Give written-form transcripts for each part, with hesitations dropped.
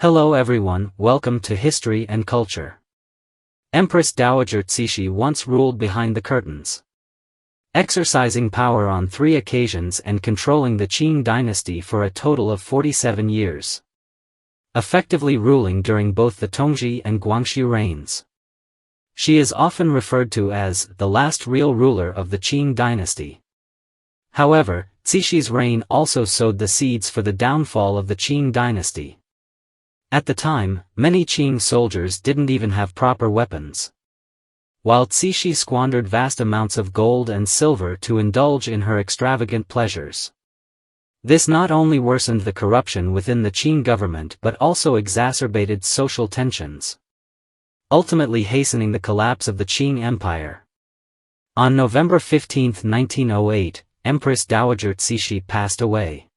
Hello everyone, welcome to History and Culture. Empress Dowager Cixi once ruled behind the curtains, exercising power on 3 occasions and controlling the Qing dynasty for a total of 47 years. Effectively ruling during both the Tongzhi and Guangxi reigns. She is often referred to as the last real ruler of the Qing dynasty. However, Cixi's reign also sowed the seeds for the downfall of the Qing dynasty. At the time, many Qing soldiers didn't even have proper weapons. While Cixi squandered vast amounts of gold and silver to indulge in her extravagant pleasures. This not only worsened the corruption within the Qing government but also exacerbated social tensions, ultimately hastening the collapse of the Qing Empire. On November 15, 1908, Empress Dowager Cixi passed away.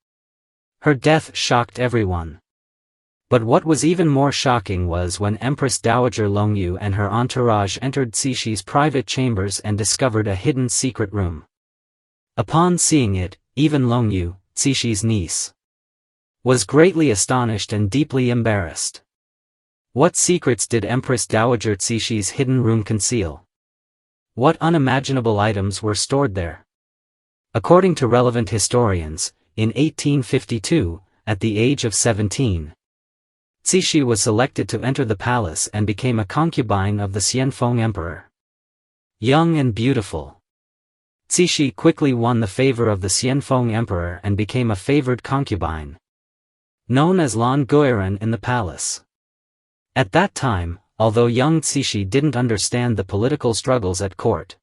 Her death shocked everyone. But what was even more shocking was when Empress Dowager Longyu and her entourage entered Cixi's private chambers and discovered a hidden secret room. Upon seeing it, even Longyu, Cixi's niece, was greatly astonished and deeply embarrassed. What secrets did Empress Dowager Cixi's hidden room conceal? What unimaginable items were stored there? According to relevant historians, in 1852, at the age of 17, Cixi was selected to enter the palace and became a concubine of the Qianlong emperor. Young and beautiful, Cixi quickly won the favor of the Qianlong emperor and became a favored concubine, known as Longyu in the palace. At that time, although young Cixi didn't understand the political struggles at court,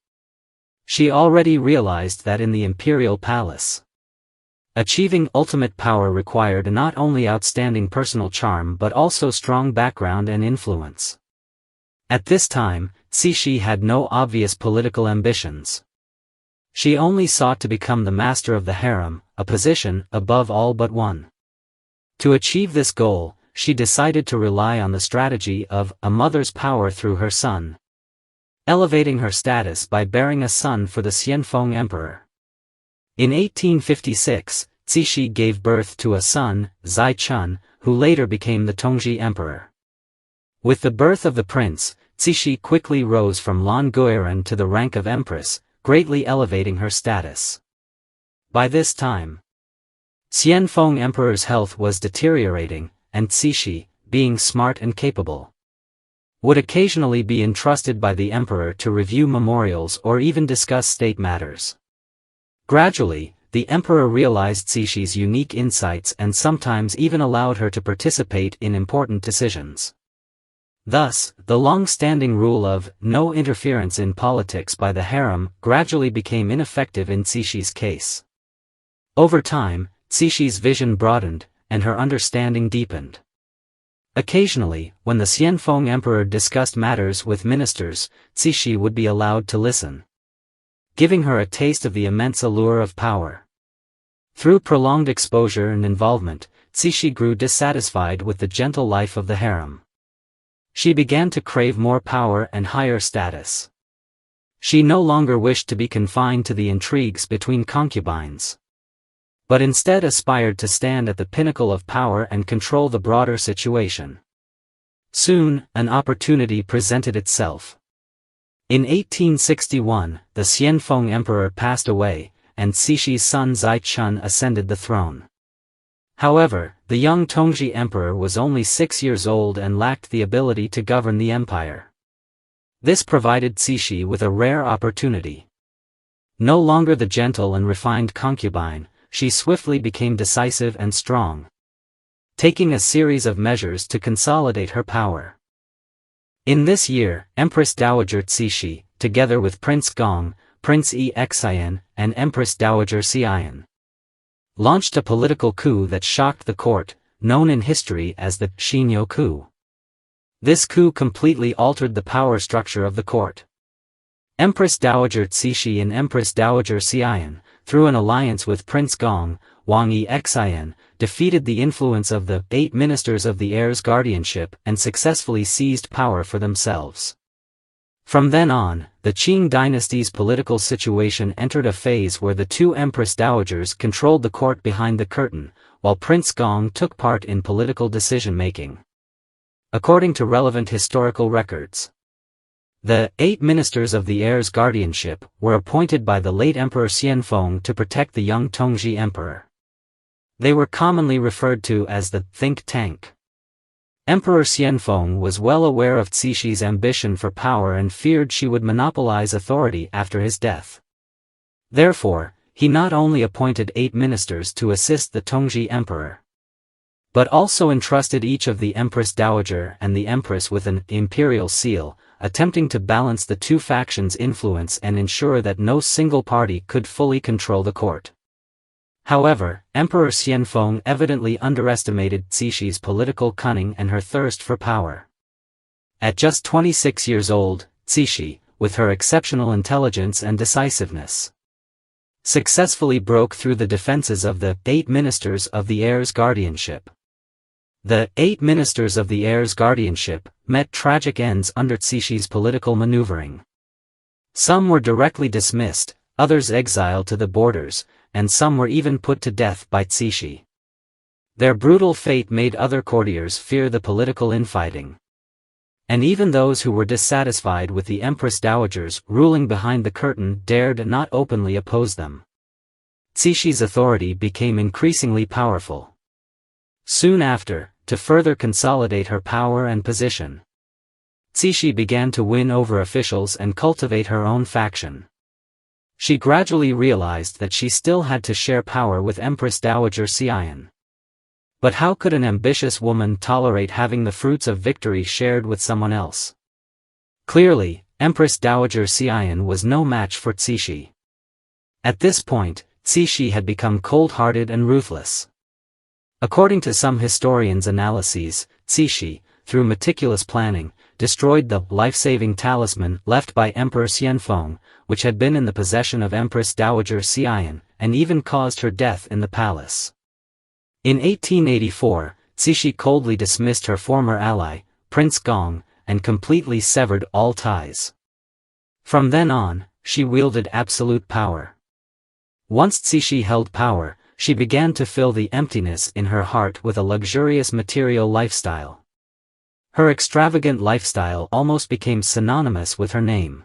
she already realized that in the Imperial palace, achieving ultimate power required not only outstanding personal charm but also strong background and influence. At this time, Cixi had no obvious political ambitions. She only sought to become the master of the harem, a position above all but one. To achieve this goal, she decided to rely on the strategy of a mother's power through her son, elevating her status by bearing a son for the Qianlong emperor. In 1856, Cixi gave birth to a son, Zetian, who later became the Tongzhi emperor. With the birth of the prince, Cixi quickly rose from Longyu to the rank of empress, greatly elevating her status. By this time, Qianlong emperor's health was deteriorating, and Cixi, being smart and capable, would occasionally be entrusted by the emperor to review memorials or even discuss state matters. Gradually, the emperor realized Cixi's unique insights and sometimes even allowed her to participate in important decisions. Thus, the long-standing rule of no interference in politics by the harem gradually became ineffective in Cixi's case. Over time, Cixi's vision broadened, and her understanding deepened. Occasionally, when the Qianlong emperor discussed matters with ministers, Cixi would be allowed to listen, giving her a taste of the immense allure of power. Through prolonged exposure and involvement, Cixi grew dissatisfied with the gentle life of the harem. She began to crave more power and higher status. She no longer wished to be confined to the intrigues between concubines, but instead aspired to stand at the pinnacle of power and control the broader situation. Soon, an opportunity presented itself. In 1861, the Qianlong emperor passed away, and Cixi's son Zetian ascended the throne. However, the young Tongzhi emperor was only 6 years old and lacked the ability to govern the empire. This provided Cixi with a rare opportunity. No longer the gentle and refined concubine, she swiftly became decisive and strong, taking a series of measures to consolidate her power. In this year, Empress Dowager Cixi, together with Prince Gong, Prince Exin, and Empress Dowager Xian, launched a political coup that shocked the court, known in history as the Shino coup. This coup completely altered the power structure of the court. Empress Dowager Cixi and Empress Dowager Xian, through an alliance with Prince Gong, Wang Exin, defeated the influence of the 8 ministers of the heir's guardianship and successfully seized power for themselves. From then on, the Qing dynasty's political situation entered a phase where the 2 Empress Dowagers controlled the court behind the curtain, while Prince Gong took part in political decision-making. according to relevant historical records. The 8 ministers of the heir's guardianship were appointed by the late Emperor Qianlong to protect the young Tongzhi emperor. They were commonly referred to as the think tank. Emperor Qianlong was well aware of Cixi's ambition for power and feared she would monopolize authority after his death. Therefore, he not only appointed 8 ministers to assist the Tongzhi emperor, but also entrusted each of the Empress Dowager and the Empress with an imperial seal, attempting to balance the two factions' influence and ensure that no single party could fully control the court. However, Emperor Qianlong evidently underestimated Cixi's political cunning and her thirst for power. At just 26 years old, Cixi, with her exceptional intelligence and decisiveness, successfully broke through the defenses of the 8 ministers of the heir's guardianship. The 8 ministers of the heir's guardianship met tragic ends under Cixi's political maneuvering. Some were directly dismissed, others exiled to the borders, and some were even put to death by Cixi. Their brutal fate made other courtiers fear the political infighting. And even those who were dissatisfied with the Empress Dowagers ruling behind the curtain dared not openly oppose them. Cixi's authority became increasingly powerful. Soon after, to further consolidate her power and position, Cixi began to win over officials and cultivate her own faction. She gradually realized that she still had to share power with Empress Dowager Cixi. But how could an ambitious woman tolerate having the fruits of victory shared with someone else? Clearly, Empress Dowager Cixi was no match for Cixi. At this point, Cixi had become cold-hearted and ruthless. According to some historians' analyses, Cixi, through meticulous planning, destroyed the life-saving talisman left by Emperor Qianlong, which had been in the possession of Empress Dowager Cixi, and even caused her death in the palace. In 1884, Cixi coldly dismissed her former ally, Prince Gong, and completely severed all ties. From then on, she wielded absolute power. Once Cixi held power, she began to fill the emptiness in her heart with a luxurious material lifestyle. Her extravagant lifestyle almost became synonymous with her name.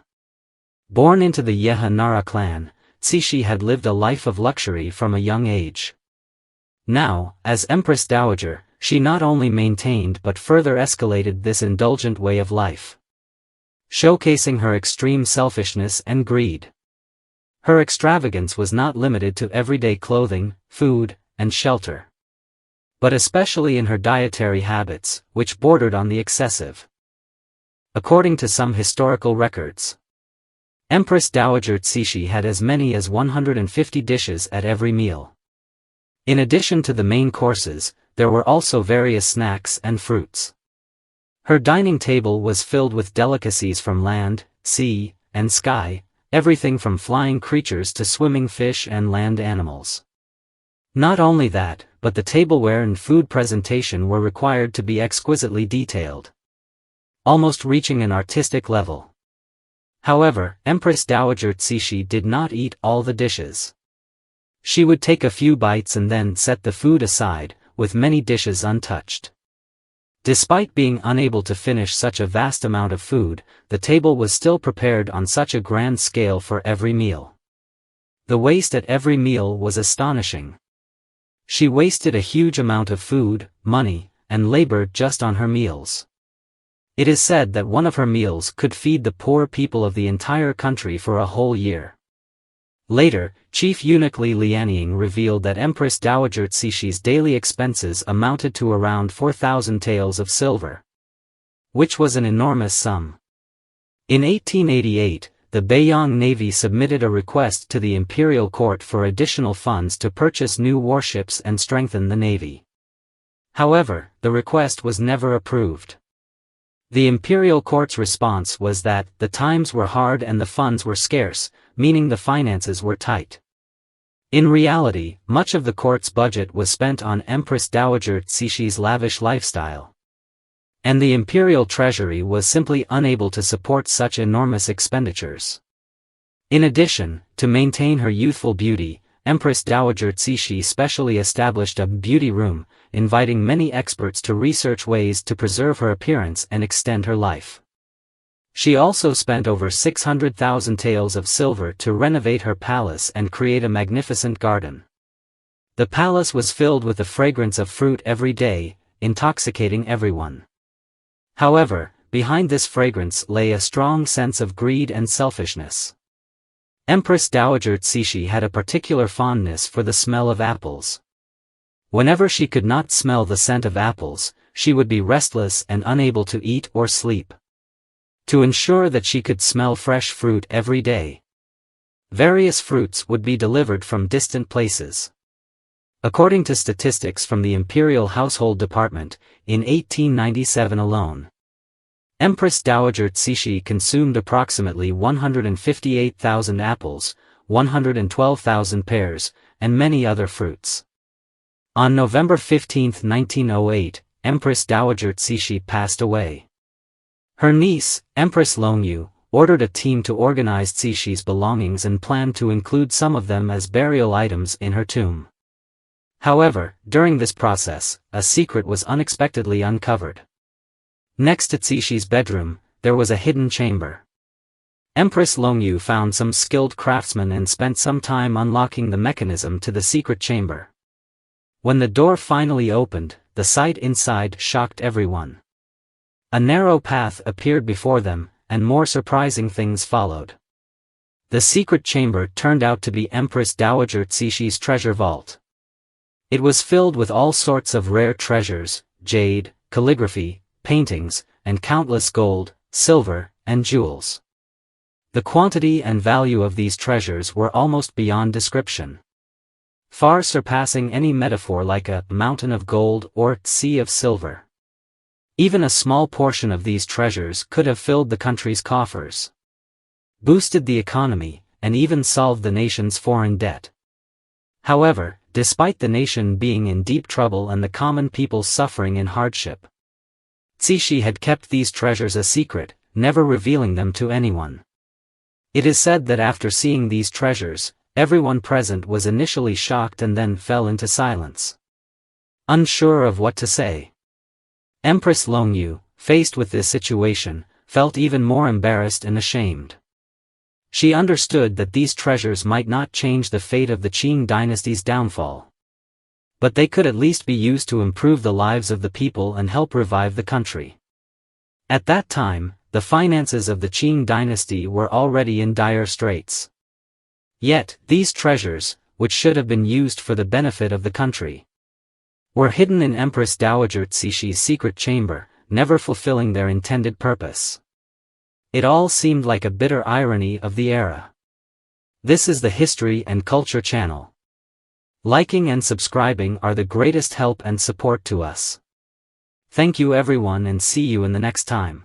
Born into the Yehe Nara clan, Cixi had lived a life of luxury from a young age. Now, as Empress Dowager, she not only maintained but further escalated this indulgent way of life, showcasing her extreme selfishness and greed. Her extravagance was not limited to everyday clothing, food, and shelter, but especially in her dietary habits, which bordered on the excessive. According to some historical records, Empress Dowager Cixi had as many as 150 dishes at every meal. In addition to the main courses, there were also various snacks and fruits. Her dining table was filled with delicacies from land, sea, and sky, everything from flying creatures to swimming fish and land animals. Not only that, but the tableware and food presentation were required to be exquisitely detailed, almost reaching an artistic level. However, Empress Dowager Cixi did not eat all the dishes. She would take a few bites and then set the food aside, with many dishes untouched. Despite being unable to finish such a vast amount of food, the table was still prepared on such a grand scale for every meal. The waste at every meal was astonishing. She wasted a huge amount of food, money, and labor just on her meals. It is said that one of her meals could feed the poor people of the entire country for a whole year. Later, Chief Eunuch Li Lianying revealed that Empress Dowager Cixi's daily expenses amounted to around 4,000 taels of silver, which was an enormous sum. In 1888, the Beiyang Navy submitted a request to the Imperial Court for additional funds to purchase new warships and strengthen the navy. However, the request was never approved. The Imperial Court's response was that the times were hard and the funds were scarce, meaning the finances were tight. In reality, much of the court's budget was spent on Empress Dowager Cixi's lavish lifestyle, and the imperial treasury was simply unable to support such enormous expenditures. In addition, to maintain her youthful beauty, Empress Dowager Cixi specially established a beauty room, inviting many experts to research ways to preserve her appearance and extend her life. She also spent over 600,000 taels of silver to renovate her palace and create a magnificent garden. The palace was filled with the fragrance of fruit every day, intoxicating everyone. However, behind this fragrance lay a strong sense of greed and selfishness. Empress Dowager Cixi had a particular fondness for the smell of apples. Whenever she could not smell the scent of apples, she would be restless and unable to eat or sleep. To ensure that she could smell fresh fruit every day, various fruits would be delivered from distant places. According to statistics from the Imperial Household Department, in 1897 alone, Empress Dowager Cixi consumed approximately 158,000 apples, 112,000 pears, and many other fruits. On November 15, 1908, Empress Dowager Cixi passed away. Her niece, Empress Longyu, ordered a team to organize Cixi's belongings and planned to include some of them as burial items in her tomb. However, during this process, a secret was unexpectedly uncovered. Next to Cixi's bedroom, there was a hidden chamber. Empress Longyu found some skilled craftsmen and spent some time unlocking the mechanism to the secret chamber. When the door finally opened, the sight inside shocked everyone. A narrow path appeared before them, and more surprising things followed. The secret chamber turned out to be Empress Dowager Cixi's treasure vault. It was filled with all sorts of rare treasures, jade, calligraphy, paintings, and countless gold, silver, and jewels. The quantity and value of these treasures were almost beyond description, far surpassing any metaphor like a mountain of gold or sea of silver. Even a small portion of these treasures could have filled the country's coffers, boosted the economy, and even solved the nation's foreign debt. However, despite the nation being in deep trouble and the common people suffering in hardship, Cixi had kept these treasures a secret, never revealing them to anyone. It is said that after seeing these treasures, everyone present was initially shocked and then fell into silence, unsure of what to say. Empress Longyu, faced with this situation, felt even more embarrassed and ashamed. She understood that these treasures might not change the fate of the Qing dynasty's downfall, but they could at least be used to improve the lives of the people and help revive the country. At that time, the finances of the Qing dynasty were already in dire straits. Yet, these treasures, which should have been used for the benefit of the country, were hidden in Empress Dowager Cixi's secret chamber, never fulfilling their intended purpose. It all seemed like a bitter irony of the era. This is the History and Culture channel. Liking and subscribing are the greatest help and support to us. Thank you everyone and see you in the next time.